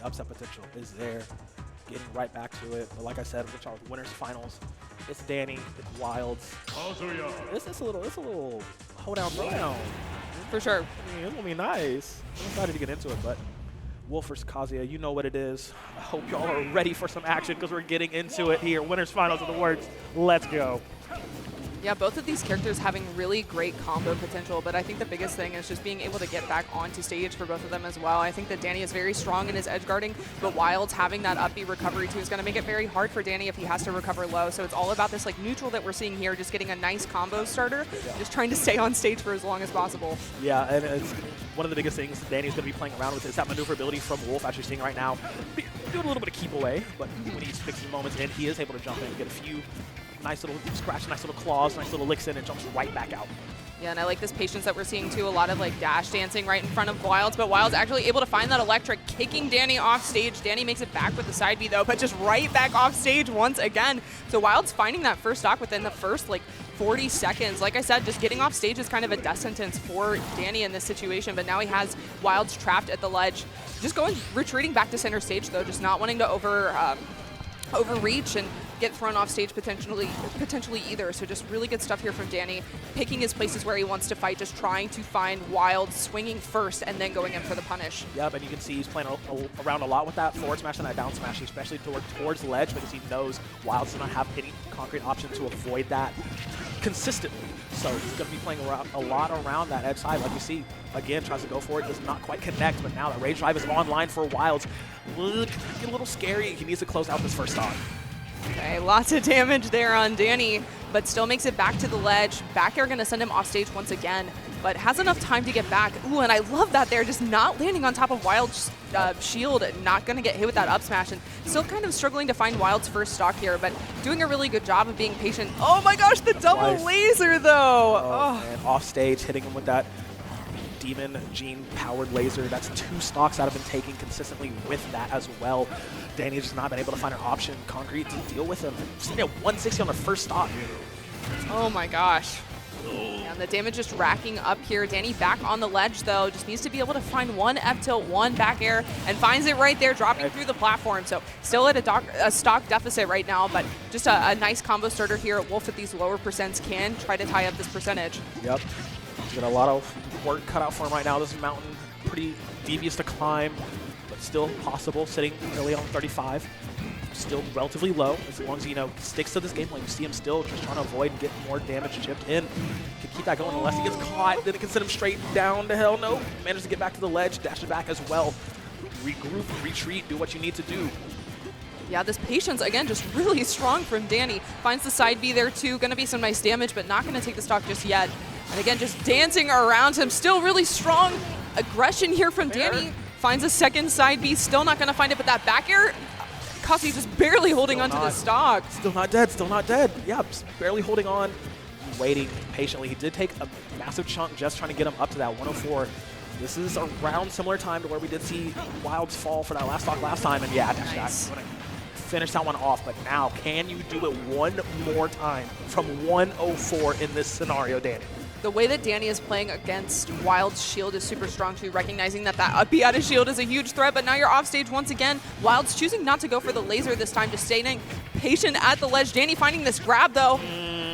upset potential is there. Getting right back to it. But like I said, which are the winners finals. It's Dany, it's Wildz. Kazuya. It's a little hold down throwdown. For sure. I mean, it's gonna be nice. I'm excited to get into it, but Wolf vs. Kazuya, you know what it is. I hope y'all are ready for some action because we're getting into it here. Winners finals in the works. Let's go. Yeah, both of these characters having really great combo potential, but I think the biggest thing is just being able to get back onto stage for both of them as well. I think that Dany is very strong in his edge guarding, but Wildz having that up B recovery too is going to make it very hard for Dany if he has to recover low. So it's all about this like neutral that we're seeing here, just getting a nice combo starter, just trying to stay on stage for as long as possible. Yeah, and it's one of the biggest things Dany's going to be playing around with is that maneuverability from Wolf, as you're seeing right now. Doing a little bit of keep away, but when he's fixing moments in, he is able to jump in and get a few nice little scratch, nice little claws, nice little licks in, and jumps right back out. Yeah, and I like this patience that we're seeing too. A lot of like dash dancing right in front of Wildz, but Wildz actually able to find that electric, kicking Dany off stage. Dany makes it back with the side B though, but just right back off stage once again. So Wildz finding that first stock within the first like 40 seconds. Like I said, just getting off stage is kind of a death sentence for Dany in this situation, but now he has Wildz trapped at the ledge. Just retreating back to center stage though, just not wanting to overreach and get thrown off stage potentially either. So just really good stuff here from Dany, picking his places where he wants to fight, just trying to find Wildz, swinging first and then going in for the punish. Yep, and you can see he's playing around a lot with that forward smash and that down smash, especially towards the ledge, because he knows Wildz does not have any concrete option to avoid that consistently. So he's going to be playing a lot around that edge side. Like you see, again, tries to go for it, does not quite connect, but now that Rage Drive is online for Wildz. Get a little scary. He needs to close out this first stock. Okay, lots of damage there on Dany, but still makes it back to the ledge. Back air going to send him off stage once again, but has enough time to get back. Ooh, and I love that there, just not landing on top of Wild's shield, not going to get hit with that up smash, and still kind of struggling to find Wild's first stock here, but doing a really good job of being patient. Oh my gosh, the double laser though! Oh, man, off stage, hitting him with that Demon Gene powered laser. That's 2 stocks that have been taken consistently with that as well. Dany's just not been able to find an option concrete to deal with him. Sitting at 160 on the first stock. Oh my gosh. And the damage just racking up here. Dany back on the ledge though, just needs to be able to find one F tilt, one back air, and finds it right there, dropping through the platform. So still at a stock deficit right now, but just a nice combo starter here. Wolf at these lower percents can try to tie up this percentage. Yep. He's got a lot of work cut out for him right now. This mountain, pretty devious to climb, but still possible, sitting early on 35. Still relatively low, as long as he sticks to this game plan. You see him still just trying to avoid and get more damage chipped in. Can keep that going unless he gets caught, then it can send him straight down to hell. No, manages to get back to the ledge, dash it back as well. Regroup, retreat, do what you need to do. Yeah, this patience, again, just really strong from Dany. Finds the side B there too, gonna be some nice damage, but not gonna take the stock just yet. And again, just dancing around him, still really strong aggression here from Dany. Finds a second side B, still not gonna find it, but that back air, Kazuya just barely holding onto the stock. Still not dead, still not dead. Yeah, just barely holding on, waiting patiently. He did take a massive chunk just trying to get him up to that 104. This is around similar time to where we did see Wildz fall for that last stock last time, and yeah, nice. Finish that one off, but now can you do it one more time from 104 in this scenario, Dany? The way that Dany is playing against Wild's shield is super strong too, recognizing that up B out of shield is a huge threat, but now you're off stage once again. Wild's choosing not to go for the laser this time, just staying patient at the ledge. Dany finding this grab though.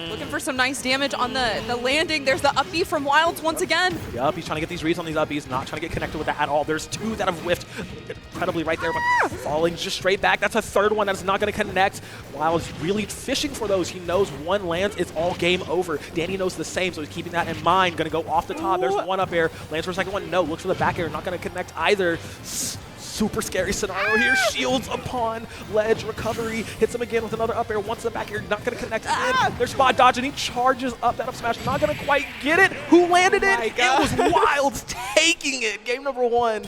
Looking for some nice damage on the landing. There's the up B from Wildz once again. Yup, he's trying to get these reads on these up Bs, not trying to get connected with that at all. There's 2 that have whiffed incredibly right there, but falling just straight back. That's a third one that's not going to connect. Wildz really fishing for those. He knows one lands, it's all game over. Dany knows the same, so he's keeping that in mind. Going to go off the top. There's one up air. Lands for a second one. No, looks for the back air. Not going to connect either. Super scary scenario here. Shields upon ledge recovery. Hits him again with another up air. Once the back air, not going to connect again. There's spot dodge, and he charges up that up smash. Not going to quite get it. Who landed it? It was Wildz taking it. Game number 1.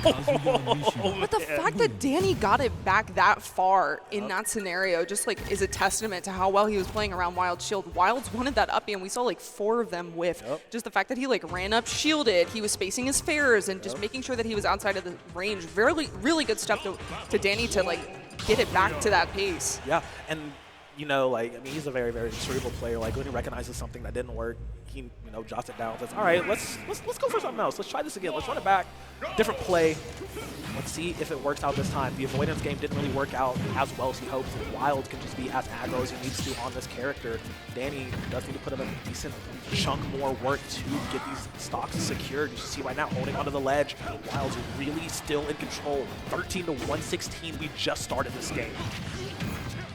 But the fact that Dany got it back that far in that scenario just like is a testament to how well he was playing around Wild's shield. Wildz wanted that up, and we saw like 4 of them whiff. Just the fact that he like ran up shielded, he was spacing his fares and just making sure that he was outside of the range. Really good stuff to Dany to like get it back to that pace. Yeah, and you know, like, I mean, he's a very, very cerebral player. Like, when he recognizes something that didn't work, he, you know, jots it down. Says, all right, let's go for something else. Let's try this again. Let's run it back. Different play. Let's see if it works out this time. The avoidance game didn't really work out as well as he hopes. Wildz can just be as aggro as he needs to on this character. Dany does need to put in a decent chunk more work to get these stocks secured. You see right now, holding onto the ledge. Wildz really still in control. 13 to 116. We just started this game.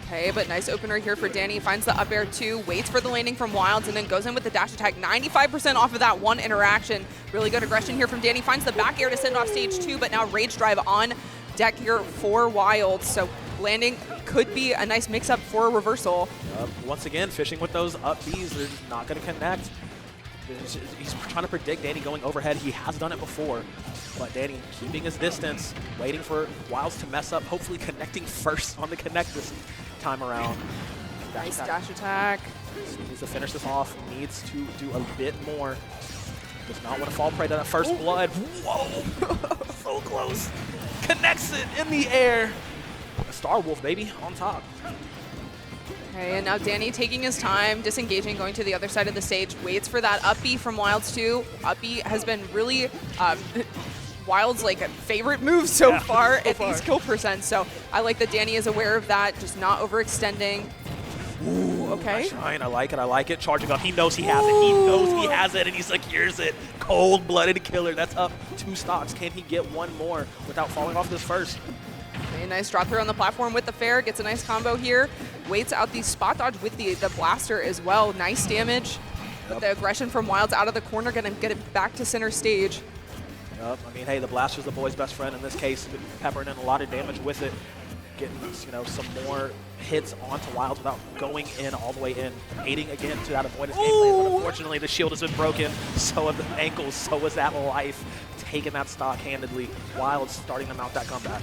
Okay, but nice opener here for Dany. Finds the up air 2, waits for the landing from Wildz, and then goes in with the dash attack. 95% off of that one interaction. Really good aggression here from Dany. Finds the back air to send off stage 2, but now Rage Drive on deck here for Wildz. So landing could be a nice mix-up for a reversal. Once again, fishing with those up Bs. They're just not going to connect. He's trying to predict Dany going overhead. He has done it before. But Dany keeping his distance, waiting for Wildz to mess up, hopefully connecting first on the connect this time around. Nice dash attack. Needs to finish this off, needs to do a bit more. Does not want to fall prey to that first blood. Whoa, so close. Connects it in the air. A Star Wolf, baby, on top. Okay, and now Dany taking his time, disengaging, going to the other side of the stage, waits for that up B from Wildz too. Up B has been really Wild's like favorite move so far at these kill percents. So I like that Dany is aware of that, just not overextending. Ooh, okay. Shine, I like it, I like it. Charging up, he knows he has it, he knows he has it, and he secures it. Cold-blooded killer, that's up 2 stocks. Can he get one more without falling off this first? Okay, nice drop through on the platform with the fair, gets a nice combo here. Waits out the spot dodge with the blaster as well. Nice damage. With the aggression from Wildz out of the corner, gonna get it back to center stage. Yep. I mean, hey, the blaster's the boy's best friend in this case, peppering in a lot of damage with it. Getting, you know, some more hits onto Wildz without going in all the way in, aiding again to that avoidance gameplay. But unfortunately, the shield has been broken, so have the ankles, so is that life. Taking that stock handedly. Wildz starting to mount that comeback.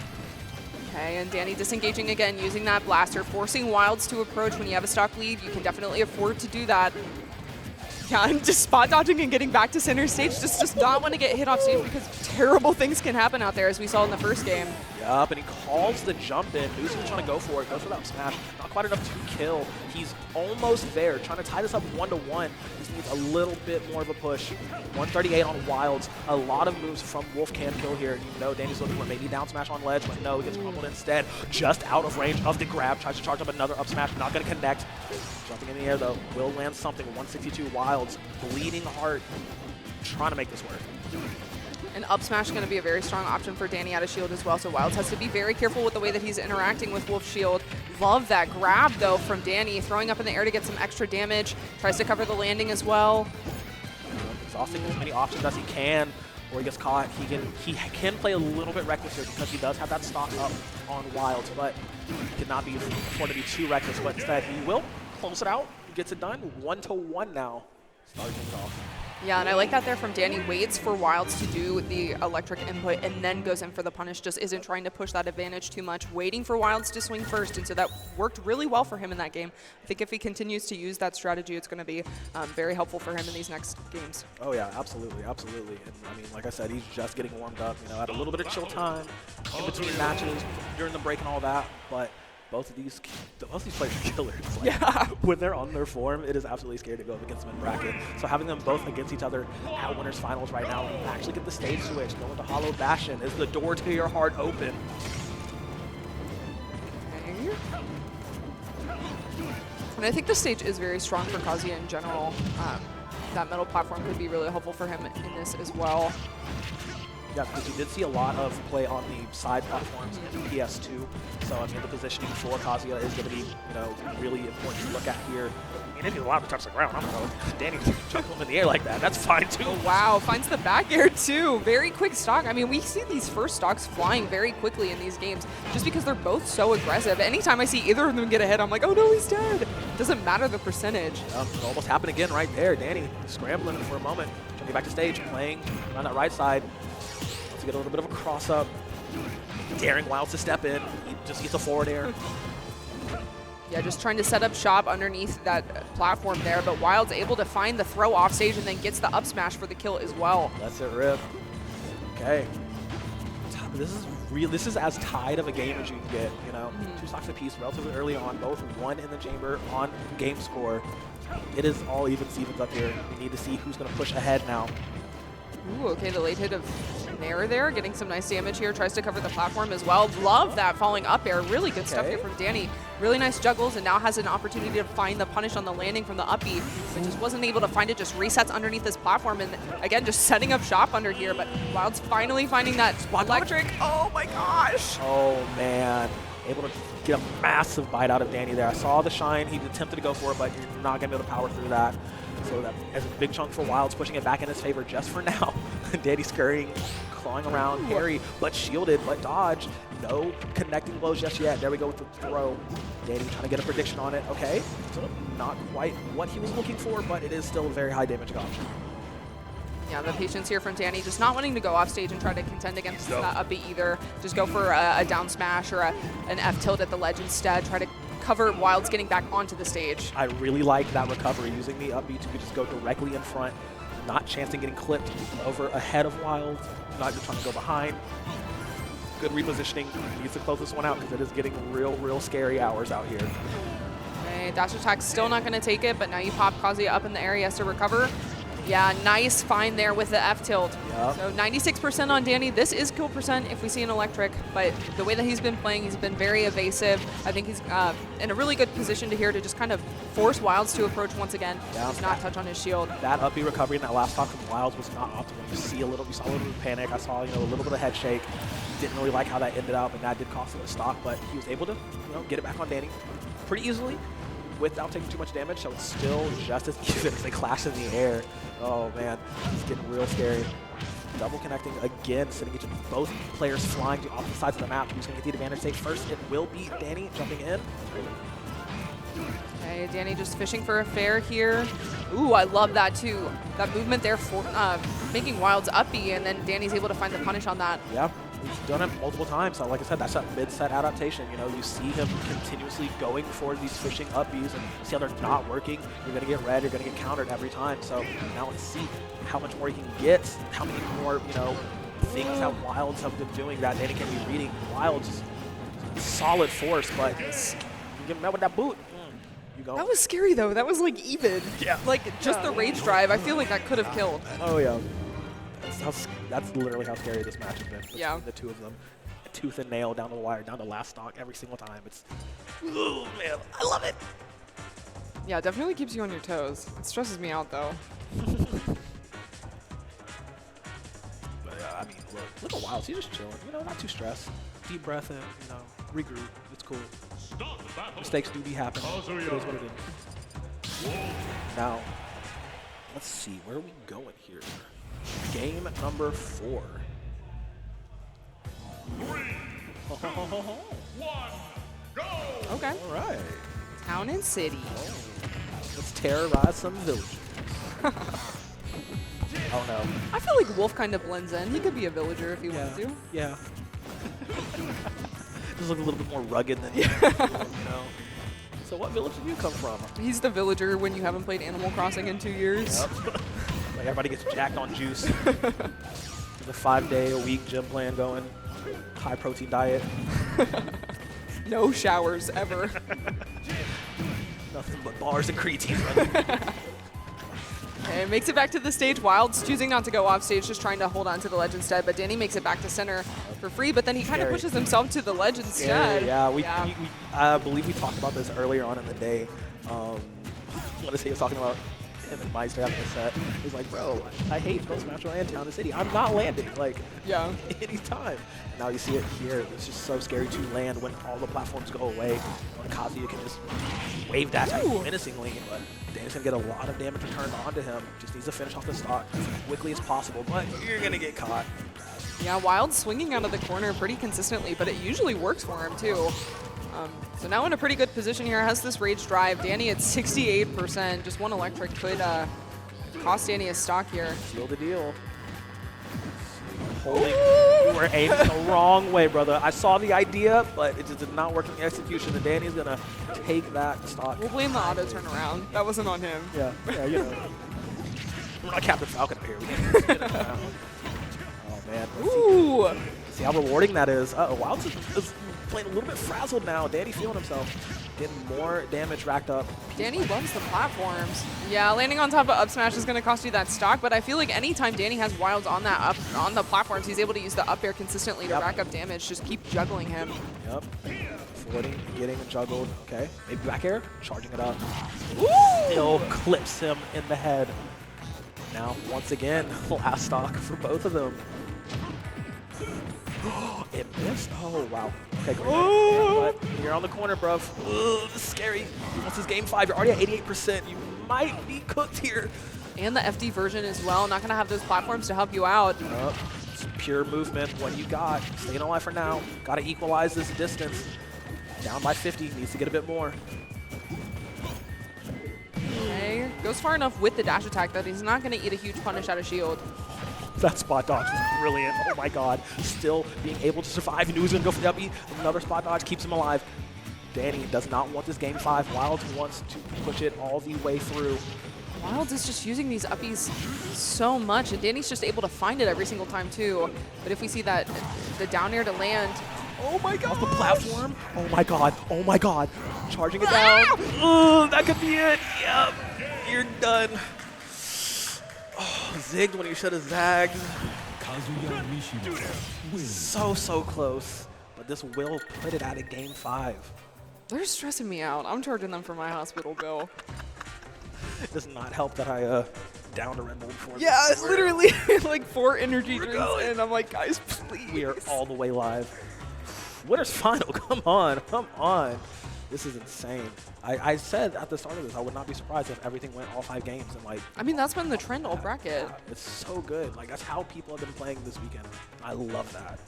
Okay, and Dany disengaging again, using that blaster, forcing Wildz to approach. When you have a stock lead, you can definitely afford to do that. Yeah, and just spot dodging and getting back to center stage, just does not want to get hit off stage because terrible things can happen out there, as we saw in the first game. Yup, and he calls the jump in. Who's trying to go for it? Goes for that smash. Not quite enough to kill. He's almost there, trying to tie this up 1-to-1. Just needs a little bit more of a push. 138 on Wildz. A lot of moves from Wolf can kill here. You know Dany's looking for maybe down smash on ledge, but no, he gets crumbled instead. Just out of range of the grab. Tries to charge up another up smash. Not going to connect. Jumping in the air, though. Will land something. 162 Wildz. Bleeding heart. Trying to make this work. And up smash going to be a very strong option for Dany out of shield as well, so Wildz has to be very careful with the way that he's interacting with Wolf's shield. Love that grab, though, from Dany, throwing up in the air to get some extra damage. Tries to cover the landing as well. Exhausting as many options as he can, or he gets caught. He can play a little bit reckless here because he does have that stock up on Wildz, but he cannot afford to be too reckless. But instead, he will close it out. He gets it done. 1-to-1 now. Starting things off. Yeah, and I like that there from Dany. Waits for Wildz to do the electric input and then goes in for the punish. Just isn't trying to push that advantage too much, waiting for Wildz to swing first. And so that worked really well for him in that game. I think if he continues to use that strategy, it's going to be very helpful for him in these next games. Oh yeah, absolutely, absolutely. And I mean, like I said, he's just getting warmed up. You know, had a little bit of chill time in between matches, during the break and all that. But both of these players are killers. Like, yeah. When they're on their form, it is absolutely scary to go up against them in bracket. So having them both against each other at winners finals right now, and actually get the stage switch, go into Hollow Bastion, is the door to your heart open. Okay. And I think the stage is very strong for Kazuya in general. That middle platform could be really helpful for him in this as well. Yeah, because you did see a lot of play on the side platforms in PS2. So, I mean, the positioning for Kazuya is going to be, you know, really important to look at here. I mean, if he's allowed to touch the ground, I don't know. Dany jump him in the air like that. That's fine, too. Oh, wow. Finds the back air, too. Very quick stock. I mean, we see these first stocks flying very quickly in these games just because they're both so aggressive. Anytime I see either of them get a hit, I'm like, oh, no, he's dead. Doesn't matter the percentage. It almost happened again right there. Dany scrambling for a moment. Trying to get back to stage, playing on that right side. To get a little bit of a cross up, daring Wildz to step in. He just gets a forward air. Yeah, just trying to set up shop underneath that platform there, but Wild's able to find the throw off stage and then gets the up smash for the kill as well. Lets it rip. Okay. This is this is as tied of a game as you can get, you know. 2 stocks apiece relatively early on, both one in the chamber on game score. It is all even Stevens up here. We need to see who's going to push ahead now. Ooh, okay, the late hit of Nair there, getting some nice damage here. Tries to cover the platform as well. Love that falling up air. Really good stuff here from Dany. Really nice juggles, and now has an opportunity to find the punish on the landing from the up B, but just wasn't able to find it. Just resets underneath this platform, and again, just setting up shop under here. But Wildz finally finding that electric. Oh my gosh! Oh man, able to get a massive bite out of Dany there. I saw the shine. He attempted to go for it, but you're not going to be able to power through that. So that is a big chunk for Wildz, pushing it back in his favor just for now. Dany scurrying, clawing around, parry, but shielded, but dodge. No connecting blows just yet. There we go with the throw. Dany trying to get a prediction on it. Okay, so not quite what he was looking for, but it is still a very high damage option. Yeah, the patience here from Dany, just not wanting to go off stage and try to contend against that up B either. Just go for a down smash or an F tilt at the ledge instead. Try to cover Wildz getting back onto the stage. I really like that recovery, using the up B to just go directly in front, not chancing getting clipped over ahead of Wildz, not just trying to go behind. Good repositioning. Needs to close this one out because it is getting real scary hours out here. Okay, dash attack still not going to take it, but now you pop Kazuya up in the air. He has to recover. Yeah, nice find there with the F tilt. Yep. So 96% on Dany. This is kill percent if we see an electric, but the way that he's been playing, he's been very evasive. I think he's in a really good position to here to just kind of force Wildz to approach once again. Yeah. Just not touch on his shield. That up B recovery in that last stock from Wildz was not optimal. You saw a little bit of panic. I saw, a little bit of head shake. Didn't really like how that ended up, and that did cost him a stock, but he was able to, get it back on Dany pretty easily without taking too much damage, so it's still just as even as they clash in the air. Oh man, it's getting real scary. Double connecting again, sending both players flying to opposite sides of the map. Who's going to get the advantage take first? It will be Dany jumping in. Okay, Dany just fishing for a fair here. Ooh, I love that too. That movement there for making Wildz up B, and then Danny's able to find the punish on that. Yeah. He's done it multiple times. So like I said, that's that mid-set adaptation. You see him continuously going for these fishing up Bs, and see how they're not working. You're going to get red, you're going to get countered every time. So now let's see how much more he can get, how many more, things that Wildz have been doing that Dany can be reading. Wildz is a solid force, but you get him out with that boot. You go. That was scary though. That was like even. Yeah. Like just the rage drive, I feel like that could have killed. Oh yeah. That's literally how scary this match has been between the two of them. Tooth and nail down the wire, down the last stock every single time. It's, oh man, I love it. Yeah, it definitely keeps you on your toes. It stresses me out though. But I mean, look at Wildz. He's just chilling. Not too stressed. Deep breath in. Regroup. It's cool. Mistakes do be happening. It is what it is. Now, let's see. Where are we going here? Game number 4. 3, 2, 1, go! Okay. All right. Town and city. Oh. Let's terrorize some villagers. Oh no. I feel like Wolf kind of blends in. He could be a villager if he wants to. Yeah. Just look a little bit more rugged than you. So what village did you come from? He's the villager when you haven't played Animal Crossing in 2 years. Yep. Like everybody gets jacked on juice. There's a 5-day-a-week gym plan going. High protein diet. No showers ever. Nothing but bars and creatine. Okay, makes it back to the stage. Wildz choosing not to go off stage, just trying to hold on to the ledge instead. But Dany makes it back to center for free, but then he kind of pushes himself to the ledge instead. Yeah, I believe we talked about this earlier on in the day. What is he was talking about? Him and Meister having a set. He's like, bro, I hate Post Metro and Town and City. I'm not landing, anytime. And now you see it here. It's just so scary to land when all the platforms go away. When Kazuya can just wave dash menacingly, but Dany's gonna get a lot of damage returned onto him. Just needs to finish off the stock as quickly as possible, but you're gonna get caught. Yeah, Wildz swinging out of the corner pretty consistently, but it usually works for him too. So now in a pretty good position here, has this rage drive. Dany at 68%, just one electric could cost Dany a stock here. Seal the deal. You were aiming the wrong way, brother. I saw the idea, but it just did not work in execution, and Dany's gonna take that stock. We'll blame the auto turnaround. That wasn't on him. Yeah, We're not Captain Falcon up here. We can't just get it around. Oh man. Ooh, See how rewarding that is. Uh-oh, Wildz is playing a little bit frazzled now. Dany feeling himself. Getting more damage racked up. Dany loves the platforms. Yeah, landing on top of up smash is going to cost you that stock, but I feel like anytime Dany has Wildz on the platforms, he's able to use the up air consistently to rack up damage. Just keep juggling him. Yep. Forwarding, getting juggled. Okay, maybe back air, charging it up. Still clips him in the head. Now, once again, last stock for both of them. It missed? Oh, wow. Okay, great. But you're on the corner, bruv. Ugh, this is scary. This is game 5. You're already at 88%. You might be cooked here. And the FD version as well. Not going to have those platforms to help you out. It's pure movement. What you got? Staying alive for now. Got to equalize this distance. Down by 50. Needs to get a bit more. Okay. Goes far enough with the dash attack that he's not going to eat a huge punish out of shield. That spot dodge was brilliant. Oh my god. Still being able to survive. He knew he was going to go for the up B. Another spot dodge keeps him alive. Dany does not want this game 5. Wildz wants to push it all the way through. Wildz is just using these uppies so much, and Dany's just able to find it every single time too. But if we see that the down air to land, oh my god, off the platform. Oh my god, oh my god. Charging it down. Oh, that could be it. Yep, you're done. Oh, zigged when you should have zagged. So close. But this will put it out of game 5. they're stressing me out. I'm charging them for my hospital bill. It does not help that I downed a Red Bull before. Yeah, it's literally like 4 energy drinks and I'm like, guys, please. We are all the way live. Winner's final, come on, come on. This is insane. I said at the start of this, I would not be surprised if everything went all 5 games. And like, I mean, that's been the trend all bracket. It's so good. Like, that's how people have been playing this weekend. I love that.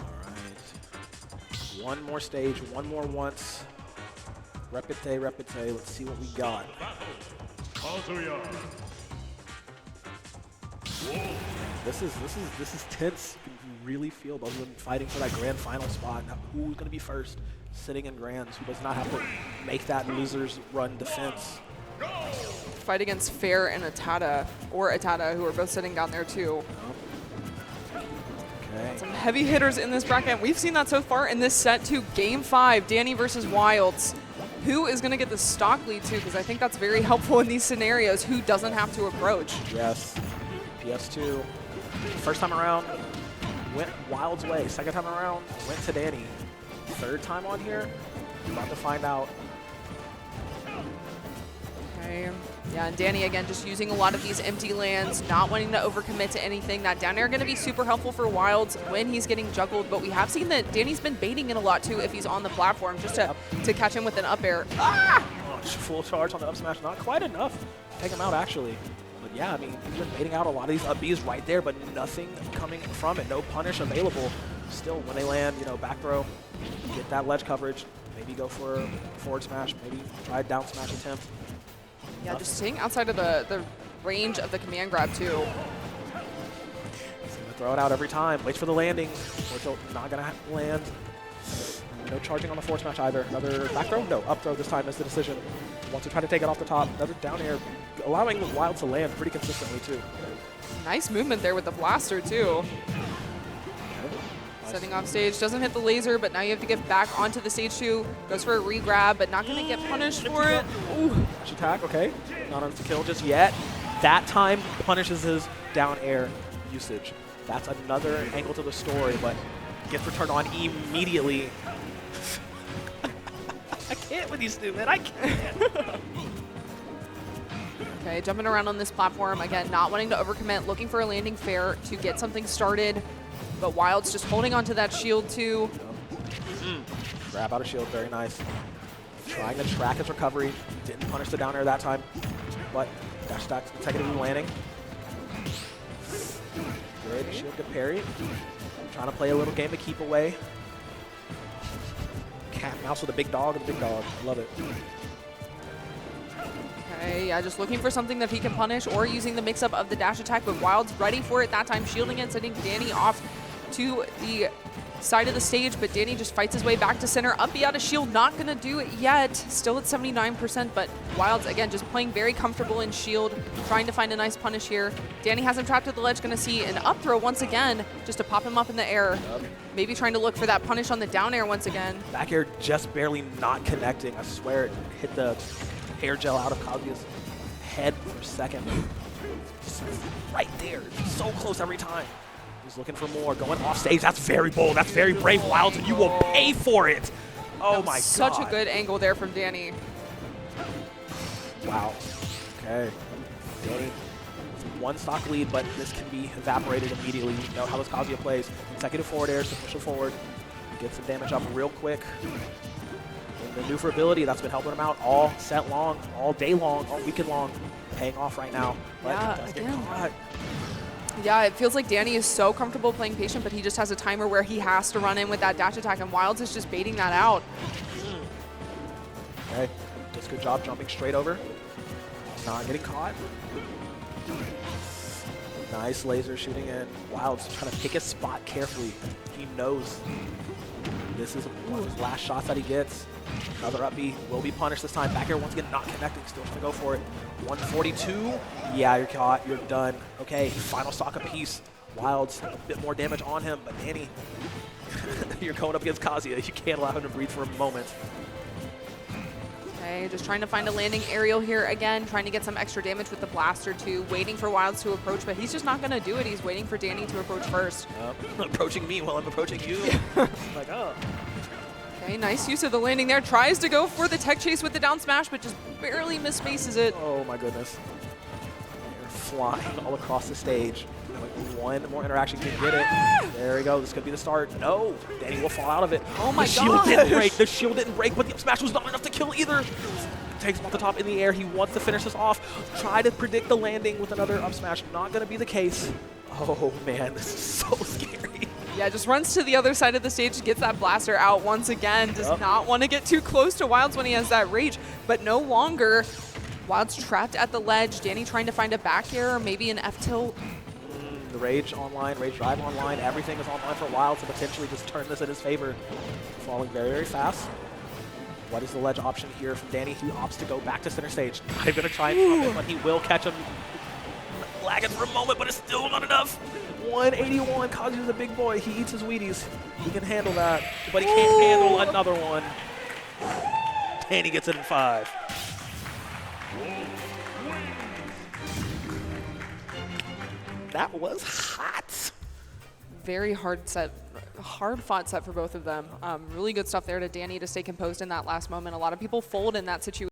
All right. One more stage, one more once. Repete, repete. Let's see what we got. Kazuya. This is tense. You can really feel both of them fighting for that grand final spot. Now, who's going to be first? Sitting in grands. Who does not have to make that losers run defense? Fight against Fair and Atada, or Atada, who are both sitting down there too. Okay. Some heavy hitters in this bracket. We've seen that so far in this set too. Game 5, Dany versus Wildz. Who is going to get the stock lead too? Because I think that's very helpful in these scenarios. Who doesn't have to approach? Yes. PS2. First time around, went Wild's way. Second time around, went to Dany. Third time on here, about to find out. Okay. Yeah, and Dany again just using a lot of these empty lands, not wanting to overcommit to anything. That down air going to be super helpful for Wildz when he's getting juggled, but we have seen that Dany's been baiting it a lot too if he's on the platform, just to catch him with an up air. Ah! Oh, full charge on the up smash, not quite enough to take him out actually. But yeah, I mean, he's been baiting out a lot of these up Bs right there, but nothing coming from it. No punish available. Still, when they land, you know, back throw, get that ledge coverage, maybe go for a forward smash, maybe try a down smash attempt. Yeah, just staying outside of the range of the command grab too. He's gonna throw it out every time. Waits for the landing. Not gonna land. No charging on the forward smash either. Another back throw? No, up throw this time is the decision. Wants to try to take it off the top. Another down air, allowing Wildz to land pretty consistently too. Nice movement there with the blaster too. Setting off stage, doesn't hit the laser, but now you have to get back onto the stage too. Goes for a re-grab, but not gonna get punished for it. Ooh. Dash attack, okay. Not enough to kill just yet. That time punishes his down air usage. That's another angle to the story, but gets returned on immediately. I can't with you, stupid. I can't. Okay, jumping around on this platform. Again, not wanting to overcommit, looking for a landing fair to get something started. But Wildz just holding onto that shield too. Grab out of shield, very nice. Trying to track his recovery. Didn't punish the down air that time. But dash attack consecutively landing. Good shield, good parry. Trying to play a little game to keep away. Cat and mouse with a big dog and a big dog. I love it. Okay, yeah, just looking for something that he can punish or using the mix-up of the dash attack, but Wildz ready for it that time, shielding it, sending Dany off to the side of the stage, but Dany just fights his way back to center. Up B out of shield, not going to do it yet. Still at 79%, but Wildz, again, just playing very comfortable in shield, trying to find a nice punish here. Dany has him trapped at the ledge, going to see an up throw once again, just to pop him up in the air. Maybe trying to look for that punish on the down air once again. Back air just barely not connecting. I swear it hit the air gel out of Kazuya's head for a second. Just right there, so close every time. He's looking for more, going off stage. That's very bold, that's very brave, Wildz, and you will pay for it. Oh my god. Such a good angle there from Dany. Wow, okay. Dany, one stock lead, but this can be evaporated immediately. You know how this Kazuya plays. Consecutive forward airs to push it forward. Get some damage up real quick. And the maneuverability that's been helping him out all set long, all day long, all weekend long. Paying off right now. But Yeah, it does get again. caught. Yeah, it feels like Dany is so comfortable playing patient, but he just has a timer where he has to run in with that dash attack, and Wildz is just baiting that out. Okay, does a good job jumping straight over. Not getting caught. Nice laser shooting in. Wildz trying to pick his spot carefully. He knows this is one of his last shots that he gets. Another up B will be punished this time. Back air once again not connecting, still trying to go for it. 142. Yeah, you're caught, you're done. Okay, final stock apiece. Wildz, a bit more damage on him, but Dany, you're going up against Kazuya. You can't allow him to breathe for a moment. Okay, just trying to find a landing aerial here again, trying to get some extra damage with the blaster too, waiting for Wildz to approach, but he's just not going to do it. He's waiting for Dany to approach first. Approaching me while I'm approaching you. Like, oh. Okay, nice use of the landing there. Tries to go for the tech chase with the down smash, but just barely misspaces it. Oh my goodness. They're flying all across the stage. Like one more interaction can get it. There we go. This could be the start. No, Dany will fall out of it. Oh my The shield didn't gosh. break. The shield didn't break, but the up smash was not enough to kill either. Takes him off the top in the air. He wants to finish this off. Try to predict the landing with another up smash. Not going to be the case. Oh man, this is so scary. Yeah, just runs to the other side of the stage, gets that blaster out once again. Does not want to get too close to Wildz when he has that rage, but no longer. Wildz trapped at the ledge. Dany trying to find a back air or maybe an F-tilt. The rage online, rage drive online, everything is online for Wildz to potentially just turn this in his favor. Falling very, very fast. What is the ledge option here from Dany? He opts to go back to center stage. I'm going to try and drop it, but he will catch him. Lagging for a moment, but it's still not enough. 181. Kazuya's a big boy. He eats his Wheaties. He can handle that, but he can't handle another one. Dany gets it in 5. That was hot. Very hard set, hard fought set for both of them. Really good stuff there to Dany to stay composed in that last moment. A lot of people fold in that situation.